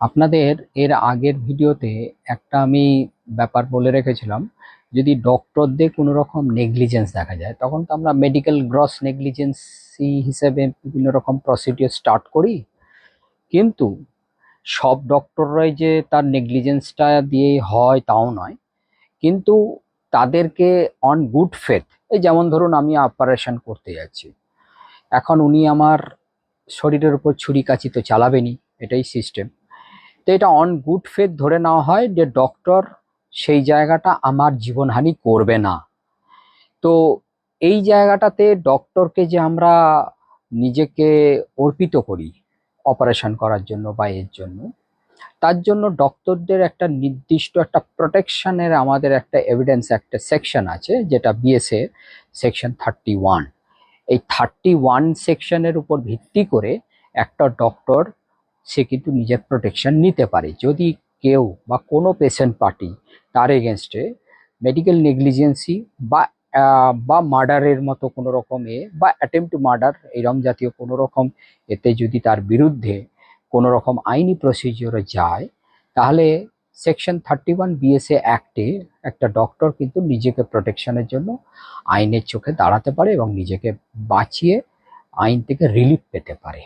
আপনাদের এর আগের ভিডিওতে একটা আমি ব্যাপার বলে রেখেছিলাম, যদি ডক্টরদের কোনো রকম নেগলিজেন্স দেখা যায় তখন তো আমরা মেডিকেল গ্রস নেগলিজেন্সি হিসেবে বিভিন্ন রকম প্রসিডিওর স্টার্ট করি। কিন্তু সব ডক্টররাই যে তার নেগলিজেন্সটা দিয়ে হয় তাও নয়, কিন্তু তাদেরকে অন গুড ফেথ, এই যেমন ধরুন আমি অপারেশন করতে যাচ্ছি, এখন উনি আমার শরীরের উপর ছুরি কাচি তো চালাবেনি, এটাই সিস্টেম। তো এটা অন গুড ফেথ ধরে নেওয়া হয় যে ডক্টর সেই জায়গাটা আমার জীবনহানি করবে না। তো এই জায়গাটাতে ডক্টরকে যে আমরা নিজেকে অর্পিত করি অপারেশন করার জন্য বা এর জন্য, তার জন্য ডক্টরদের একটা নির্দিষ্ট একটা প্রোটেকশনের আমাদের একটা এভিডেন্স একটা সেকশন আছে, যেটা বিএসএ সেকশন 31। এই 31 সেকশনের উপর ভিত্তি করে একটা ডক্টর সে কিন্তু নিজের প্রোটেকশন নিতে পারে যদি কেউ বা কোনো পেশেন্ট পার্টি তার এগেনস্টে মেডিকেল নেগলিজেন্সি বা বা মার্ডারের মতো কোনো রকম বা অ্যাটেম্পট টু মার্ডার এরকম জাতীয় কোনো রকম এতে যদি তার বিরুদ্ধে কোনো রকম আইনি প্রসিজিওরে যায়, তাহলে সেকশন 31 বিএসএ অ্যাক্টে একটা ডক্টর কিন্তু নিজেকে প্রোটেকশনের জন্য আইনের চোখে দাঁড়াতে পারে এবং নিজেকে বাঁচিয়ে আইন থেকে রিলিফ পেতে পারে।